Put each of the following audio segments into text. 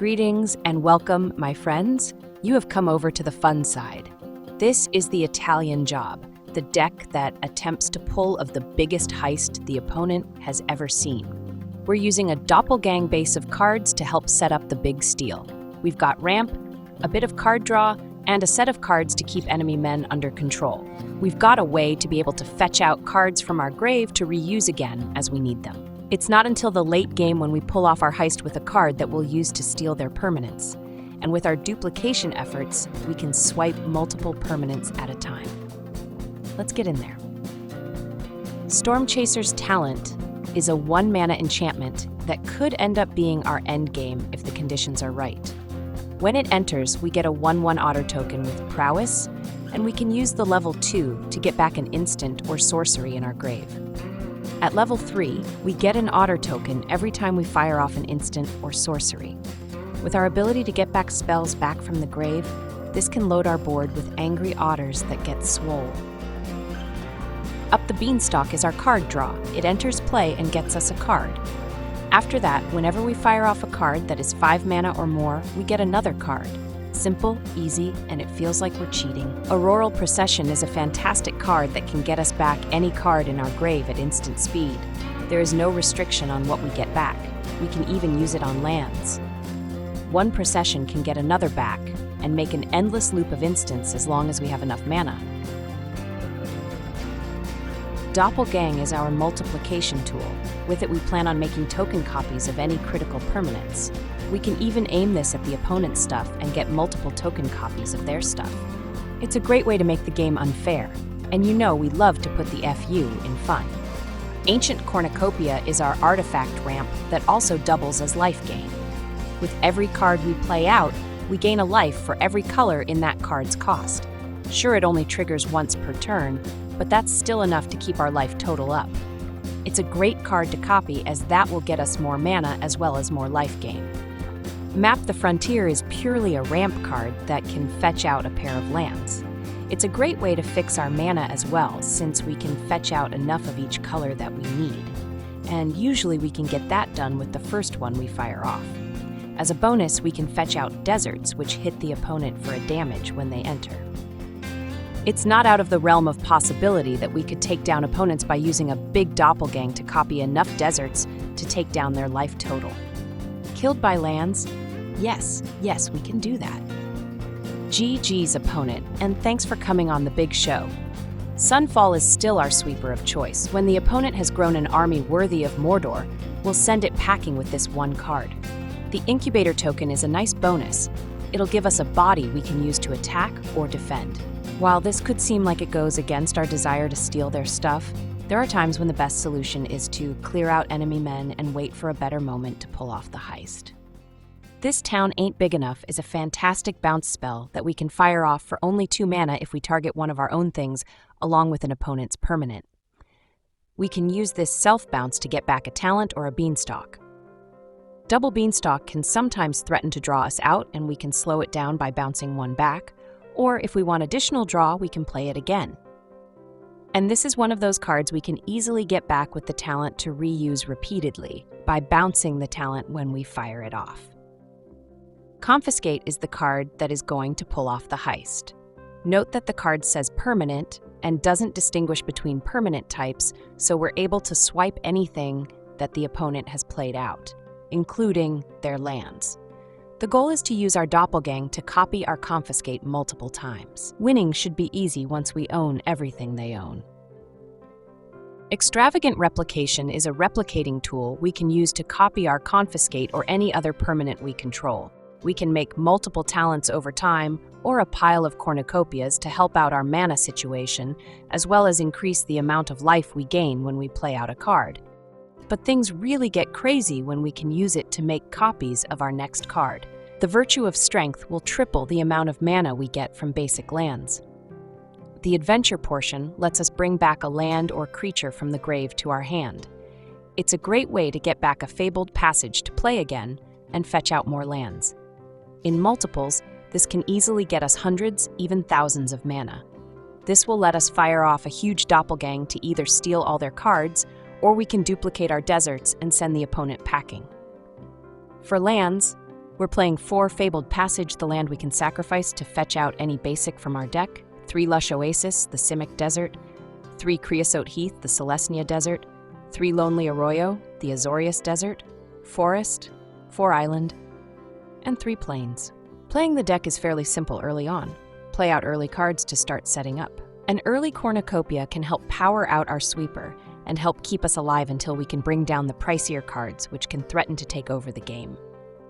Greetings and welcome, my friends. You have come over to the fun side. This is the Italian job, the deck that attempts to pull of the biggest heist the opponent has ever seen. We're using a Doppelgang base of cards to help set up the big steal. We've got ramp, a bit of card draw, and a set of cards to keep enemy men under control. We've got a way to be able to fetch out cards from our grave to reuse again as we need them. It's not until the late game when we pull off our heist with a card that we'll use to steal their permanents. And with our duplication efforts, we can swipe multiple permanents at a time. Let's get in there. Stormchaser's talent is a 1-mana enchantment that could end up being our endgame if the conditions are right. When it enters, we get a 1/1 auto token with prowess, and we can use the level 2 to get back an instant or sorcery in our grave. At level 3, we get an otter token every time we fire off an instant or sorcery. With our ability to get back spells back from the grave, this can load our board with angry otters that get swole. Up the Beanstalk is our card draw. It enters play and gets us a card. After that, whenever we fire off a card that is 5 mana or more, we get another card. Simple, easy, and it feels like we're cheating. Auroral Procession is a fantastic card that can get us back any card in our grave at instant speed. There is no restriction on what we get back. We can even use it on lands. One procession can get another back and make an endless loop of instants as long as we have enough mana. Doppelgang is our multiplication tool. With it, we plan on making token copies of any critical permanents. We can even aim this at the opponent's stuff and get multiple token copies of their stuff. It's a great way to make the game unfair, and you know we love to put the FU in fun. Ancient Cornucopia is our artifact ramp that also doubles as life gain. With every card we play out, we gain a life for every color in that card's cost. Sure, it only triggers once per turn, but that's still enough to keep our life total up. It's a great card to copy as that will get us more mana as well as more life gain. Map the Frontier is purely a ramp card that can fetch out a pair of lands. It's a great way to fix our mana as well, since we can fetch out enough of each color that we need. And usually we can get that done with the first one we fire off. As a bonus, we can fetch out deserts, which hit the opponent for a damage when they enter. It's not out of the realm of possibility that we could take down opponents by using a big doppelgang to copy enough deserts to take down their life total. Killed by lands? Yes, we can do that. GG's opponent, and thanks for coming on the big show. Sunfall is still our sweeper of choice. When the opponent has grown an army worthy of Mordor, we'll send it packing with this one card. The incubator token is a nice bonus. It'll give us a body we can use to attack or defend. While this could seem like it goes against our desire to steal their stuff, there are times when the best solution is to clear out enemy men and wait for a better moment to pull off the heist. This Town Ain't Big Enough is a fantastic bounce spell that we can fire off for only 2 mana if we target one of our own things along with an opponent's permanent. We can use this self-bounce to get back a talent or a beanstalk. Double Beanstalk can sometimes threaten to draw us out, and we can slow it down by bouncing one back, or if we want additional draw, we can play it again. And this is one of those cards we can easily get back with the talent to reuse repeatedly by bouncing the talent when we fire it off. Confiscate is the card that is going to pull off the heist. Note that the card says permanent and doesn't distinguish between permanent types, so we're able to swipe anything that the opponent has played out, including their lands. The goal is to use our Doppelgang to copy our Confiscate multiple times. Winning should be easy once we own everything they own. Extravagant Replication is a replicating tool we can use to copy our Confiscate or any other permanent we control. We can make multiple talents over time or a pile of cornucopias to help out our mana situation, as well as increase the amount of life we gain when we play out a card. But things really get crazy when we can use it to make copies of our next card. The Virtue of Strength will triple the amount of mana we get from basic lands. The Adventure portion lets us bring back a land or creature from the grave to our hand. It's a great way to get back a Fabled Passage to play again and fetch out more lands. In multiples, this can easily get us hundreds, even thousands of mana. This will let us fire off a huge doppelgang to either steal all their cards, or we can duplicate our deserts and send the opponent packing. For lands, We're playing 4 Fabled Passage, the land we can sacrifice to fetch out any basic from our deck, 3 Lush Oasis, the Simic Desert, 3 Creosote Heath, the Celestia Desert, 3 Lonely Arroyo, the Azorius Desert, Forest, 4 Island, and 3 Plains. Playing the deck is fairly simple early on. Play out early cards to start setting up. An early Cornucopia can help power out our sweeper and help keep us alive until we can bring down the pricier cards, which can threaten to take over the game.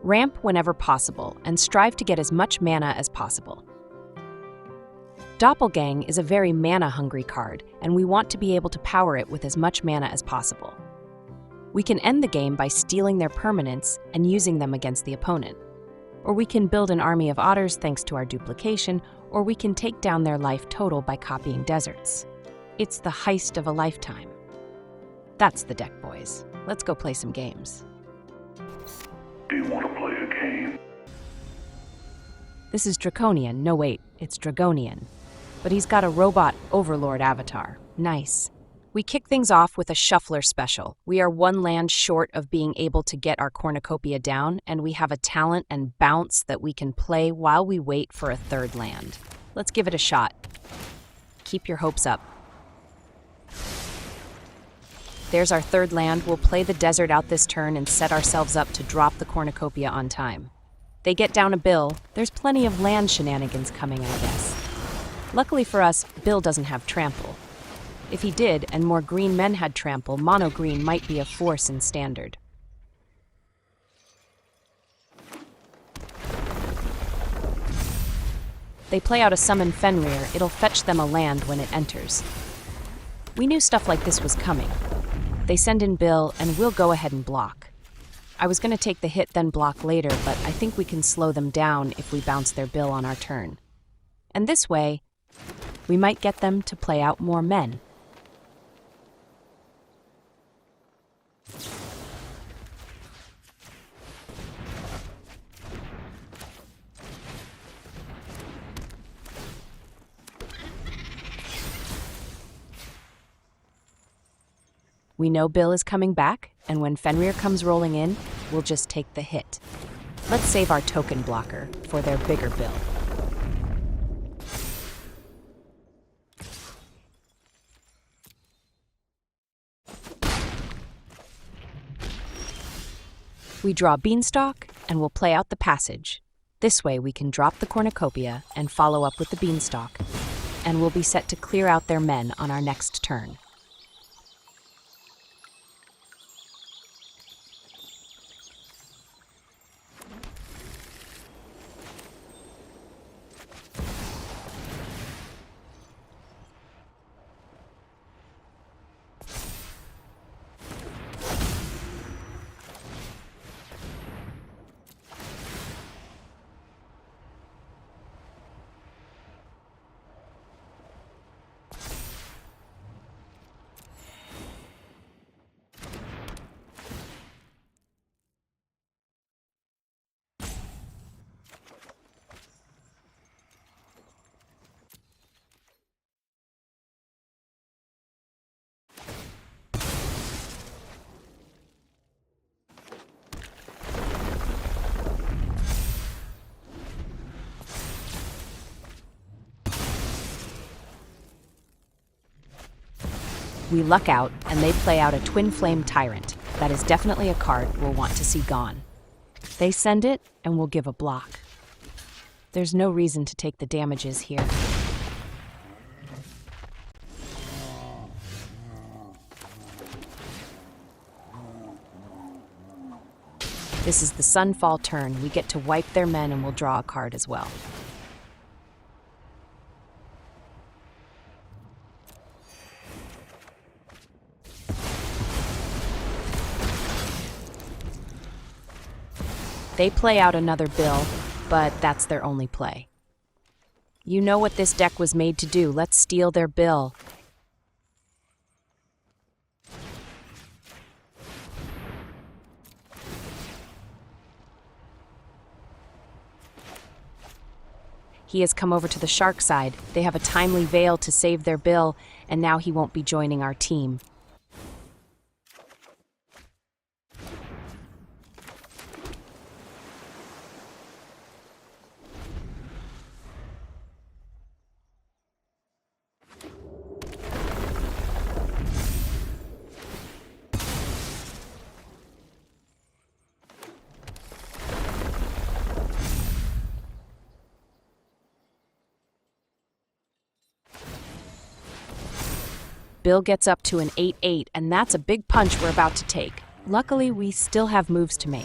Ramp whenever possible, and strive to get as much mana as possible. Doppelgang is a very mana-hungry card, and we want to be able to power it with as much mana as possible. We can end the game by stealing their permanents and using them against the opponent. Or we can build an army of otters thanks to our duplication, or we can take down their life total by copying deserts. It's the heist of a lifetime. That's the deck, boys. Let's go play some games. Do you want to play a game? This is Draconian. No, wait, it's Dragonian. But he's got a robot overlord avatar. Nice. We kick things off with a shuffler special. We are 1 land short of being able to get our Cornucopia down, and we have a talent and bounce that we can play while we wait for a 3rd land. Let's give it a shot. Keep your hopes up. There's our 3rd land. We'll play the desert out this turn and set ourselves up to drop the Cornucopia on time. They get down a Bill. There's plenty of land shenanigans coming, I guess. Luckily for us, Bill doesn't have trample. If he did, and more green men had trample, mono green might be a force in standard. They play out a summon Fenrir. It'll fetch them a land when it enters. We knew stuff like this was coming. They send in Bill, and we'll go ahead and block. I was going to take the hit then block later, but I think we can slow them down if we bounce their Bill on our turn. And this way, we might get them to play out more men. We know Bill is coming back, and when Fenrir comes rolling in, we'll just take the hit. Let's save our token blocker for their bigger Bill. We draw Beanstalk, and we'll play out the passage. This way we can drop the Cornucopia and follow up with the Beanstalk, and we'll be set to clear out their men on our next turn. We luck out, and they play out a Twin Flame Tyrant. That is definitely a card we'll want to see gone. They send it, and we'll give a block. There's no reason to take the damages here. This is the Sunfall turn. We get to wipe their men, and we'll draw a card as well. They play out another Bill, but that's their only play. You know what this deck was made to do. Let's steal their Bill. He has come over to the shark side. They have a timely veil to save their Bill, and now he won't be joining our team. Bill gets up to an 8-8, and that's a big punch we're about to take. Luckily, we still have moves to make.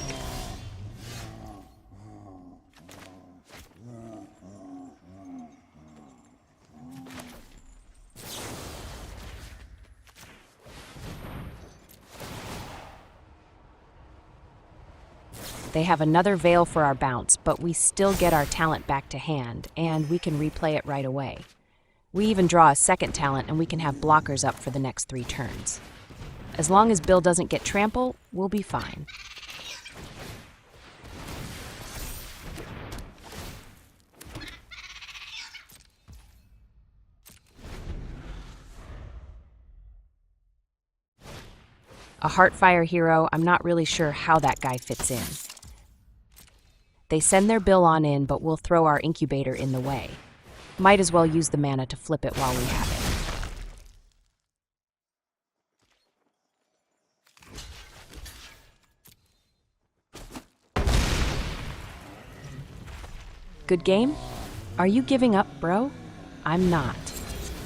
They have another veil for our bounce, but we still get our talent back to hand, and we can replay it right away. We even draw a second talent, and we can have blockers up for the next 3 turns. As long as Bill doesn't get trample, we'll be fine. A Heartfire hero, I'm not really sure how that guy fits in. They send their Bill on in, but we'll throw our incubator in the way. Might as well use the mana to flip it while we have it. Good game? Are you giving up, bro? I'm not.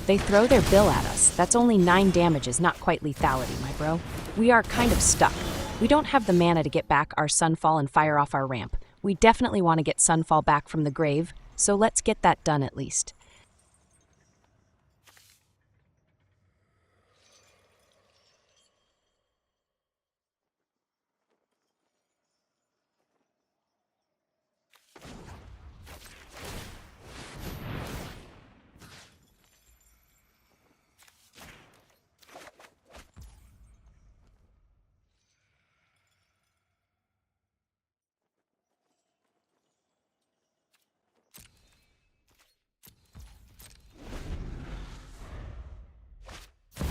They throw their Bill at us. That's only 9 damages, not quite lethality, my bro. We are kind of stuck. We don't have the mana to get back our Sunfall and fire off our ramp. We definitely want to get Sunfall back from the grave, so let's get that done at least.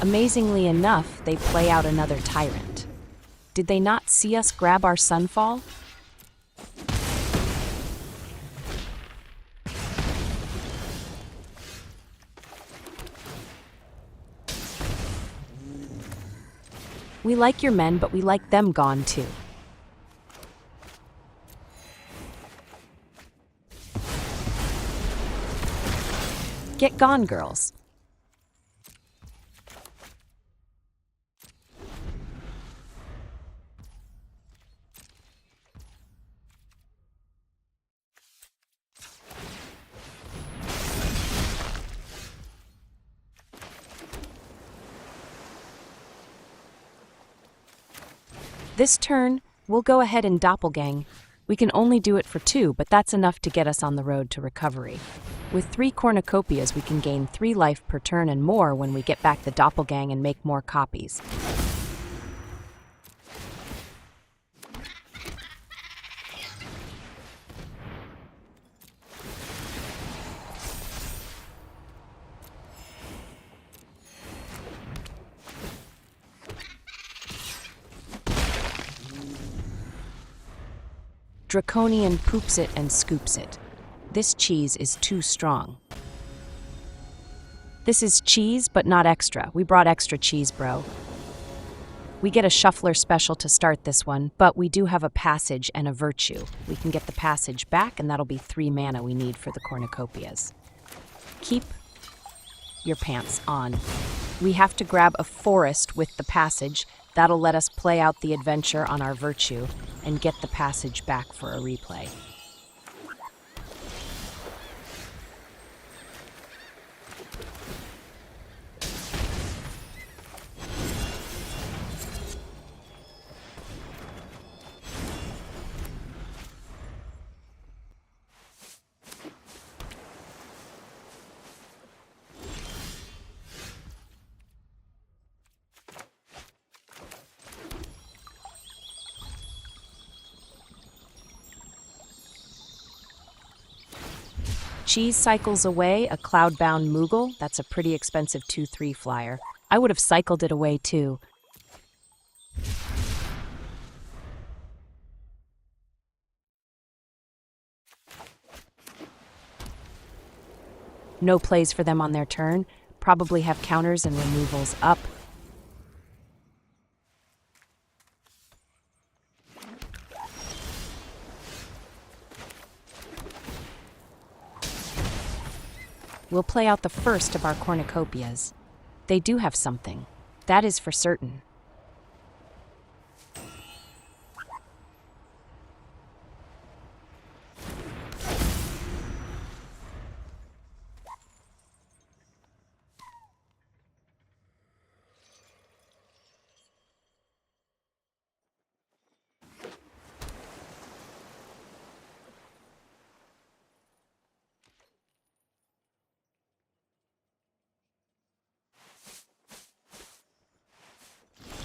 Amazingly enough, they play out another Tyrant. Did they not see us grab our Sunfall? We like your men, but we like them gone too. Get gone, girls. This turn, we'll go ahead and Doppelgang. We can only do it for 2, but that's enough to get us on the road to recovery. With 3 Cornucopias, we can gain 3 life per turn and more when we get back the Doppelgang and make more copies. Draconian poops it and scoops it. This cheese is too strong. This is cheese, but not extra. We brought extra cheese, bro. We get a shuffler special to start this one, but we do have a passage and a virtue. We can get the passage back, and that'll be 3 mana we need for the cornucopias. Keep your pants on. We have to grab a forest with the passage. That'll let us play out the adventure on our virtue and get the passage back for a replay. Cheese cycles away a Cloudbound Moogle. That's a pretty expensive 2/3 flyer. I would have cycled it away too. No plays for them on their turn. Probably have counters and removals up. We'll play out the first of our cornucopias. They do have something. That is for certain.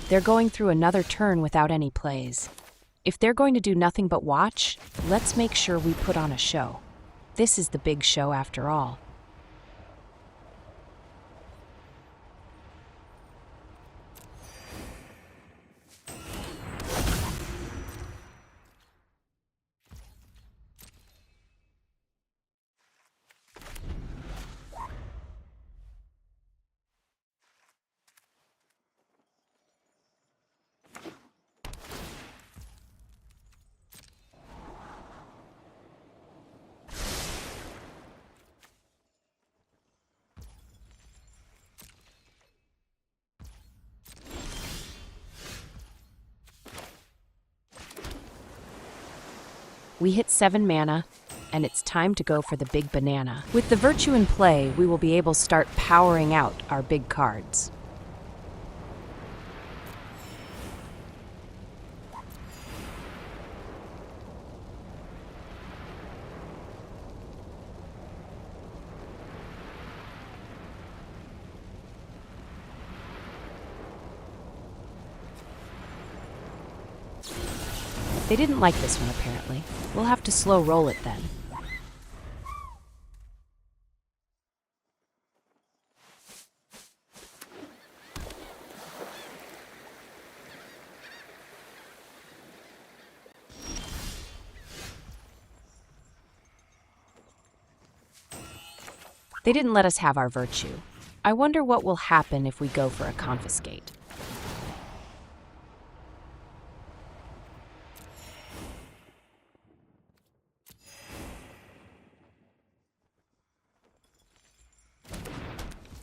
They're going through another turn without any plays. If they're going to do nothing but watch, let's make sure we put on a show. This is the big show after all. We hit 7 mana, and it's time to go for the big banana. With the Virtue in play, we will be able to start powering out our big cards. They didn't like this one, apparently. We'll have to slow roll it then. They didn't let us have our Virtue. I wonder what will happen if we go for a Confiscate.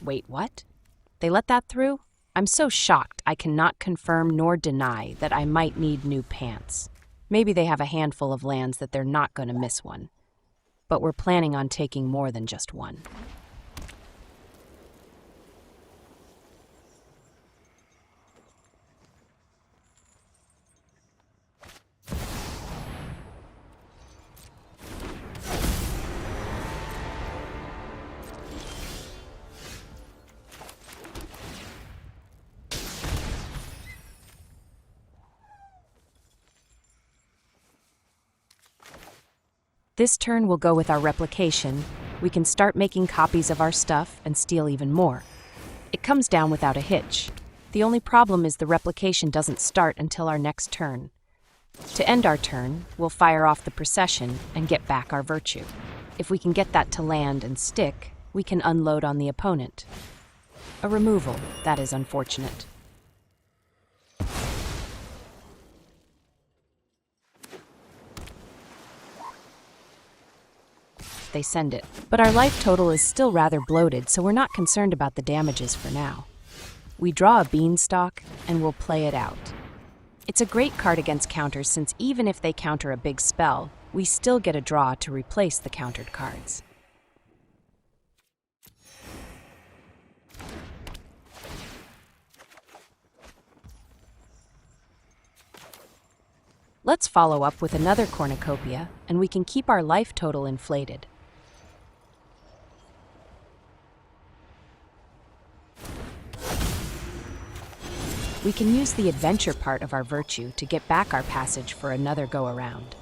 Wait, what? They let that through? I'm so shocked I cannot confirm nor deny that I might need new pants. Maybe they have a handful of lands that they're not going to miss one. But we're planning on taking more than just one. This turn will go with our replication. We can start making copies of our stuff and steal even more. It comes down without a hitch. The only problem is the replication doesn't start until our next turn. To end our turn, we'll fire off the procession and get back our Virtue. If we can get that to land and stick, we can unload on the opponent. A removal, that is unfortunate. They send it. But our life total is still rather bloated, so we're not concerned about the damages for now. We draw a Beanstalk, and we'll play it out. It's a great card against counters since even if they counter a big spell, we still get a draw to replace the countered cards. Let's follow up with another Cornucopia, and we can keep our life total inflated. We can use the adventure part of our Virtue to get back our passage for another go-around.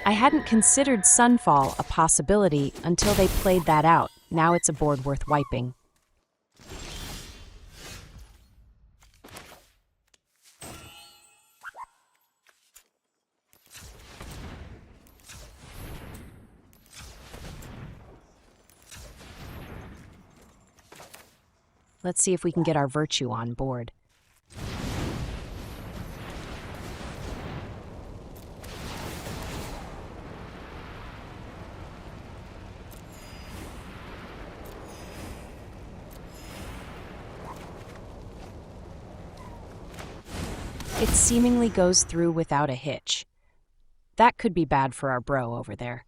I hadn't considered Sunfall a possibility until they played that out. Now it's a board worth wiping. Let's see if we can get our virtue on board. It seemingly goes through without a hitch. That could be bad for our bro over there.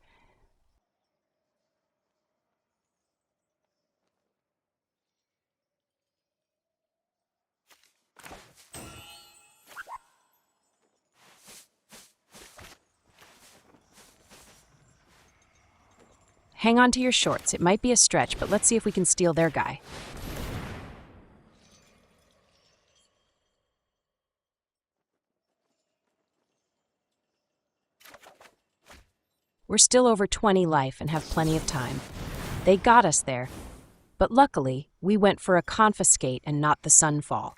Hang on to your shorts. It might be a stretch, but let's see if we can steal their guy. We're still over 20 life and have plenty of time. They got us there, but luckily, we went for a Confiscate and not the Sunfall.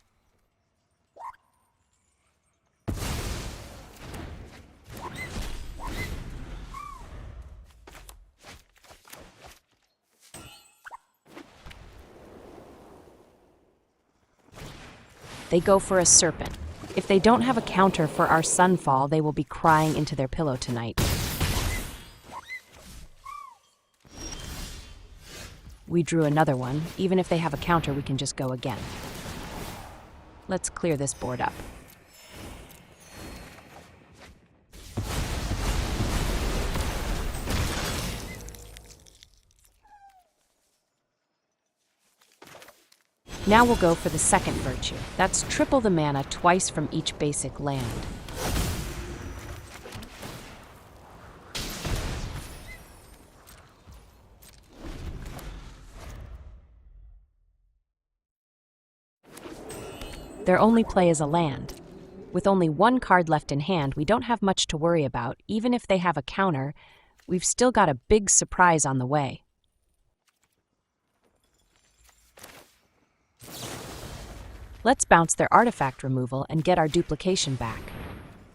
They go for a Serpent. If they don't have a counter for our Sunfall, they will be crying into their pillow tonight. We drew another one. Even if they have a counter, we can just go again. Let's clear this board up. Now we'll go for the second virtue. That's triple the mana twice from each basic land. Their only play is a land. With only one card left in hand, we don't have much to worry about. Even if they have a counter, we've still got a big surprise on the way. Let's bounce their artifact removal and get our duplication back.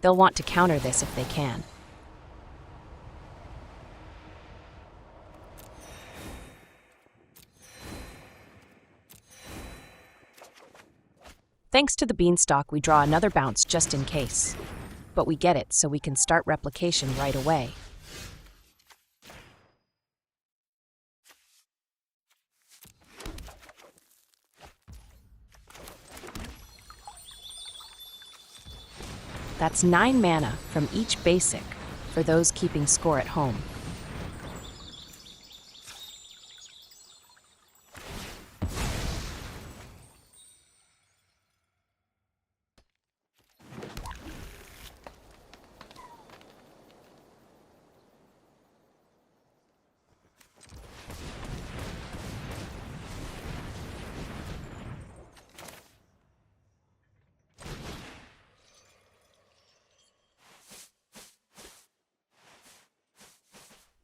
They'll want to counter this if they can. Thanks to the Beanstalk, we draw another bounce just in case. But we get it, so we can start replication right away. That's 9 mana from each basic for those keeping score at home.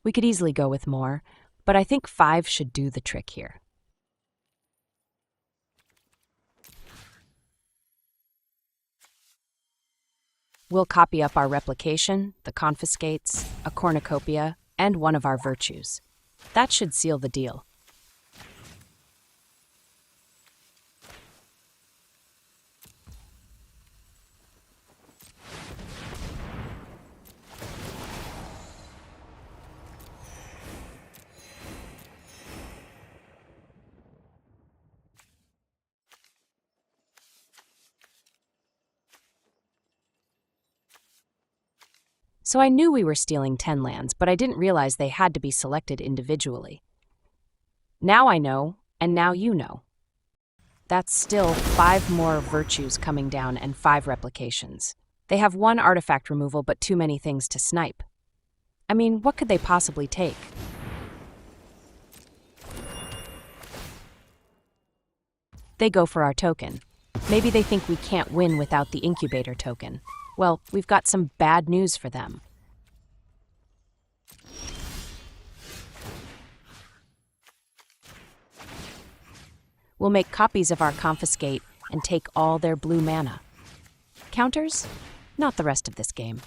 We could easily go with more, but I think 5 should do the trick here. We'll copy up our replication, the Confiscates, a Cornucopia, and one of our virtues. That should seal the deal. So I knew we were stealing 10 lands, but I didn't realize they had to be selected individually. Now I know, and now you know. That's still 5 more virtues coming down and 5 replications. They have 1 artifact removal, but too many things to snipe. I mean, what could they possibly take? They go for our token. Maybe they think we can't win without the incubator token. Well, we've got some bad news for them. We'll make copies of our Confiscate and take all their blue mana. Counters? Not the rest of this game.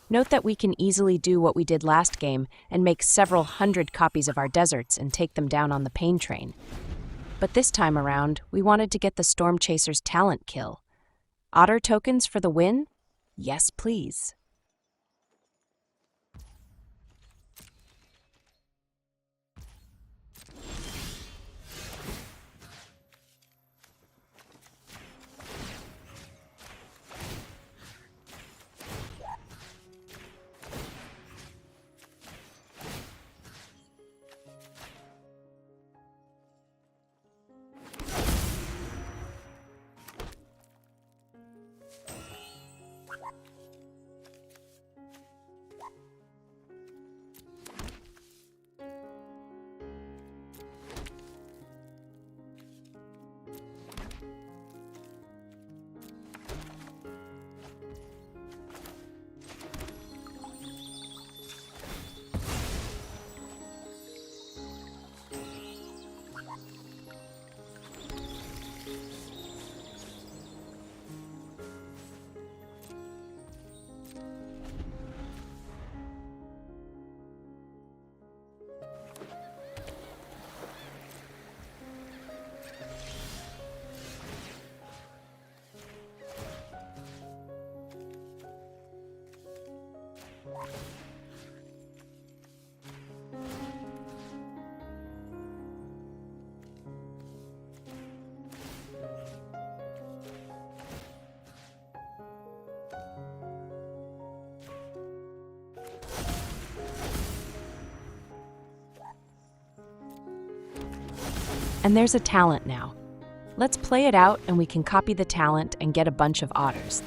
Note that we can easily do what we did last game and make several hundred copies of our deserts and take them down on the pain train. But this time around, we wanted to get the Stormchaser's talent kill. Otter tokens for the win? Yes, please. And there's a talent now. Let's play it out and we can copy the talent and get a bunch of otters.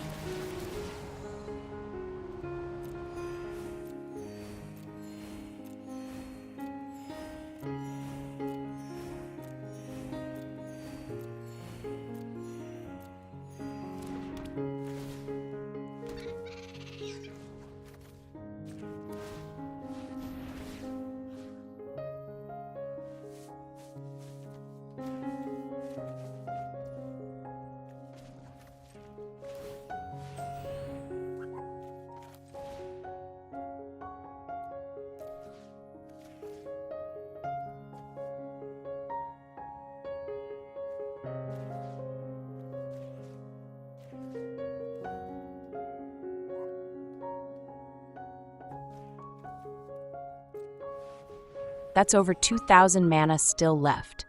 That's over 2,000 mana still left.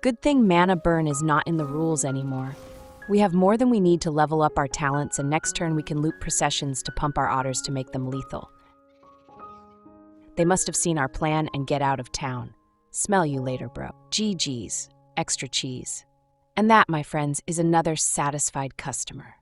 Good thing mana burn is not in the rules anymore. We have more than we need to level up our talents, and next turn we can loop processions to pump our otters to make them lethal. They must have seen our plan and get out of town. Smell you later, bro. GG's. Extra cheese. And that, my friends, is another satisfied customer.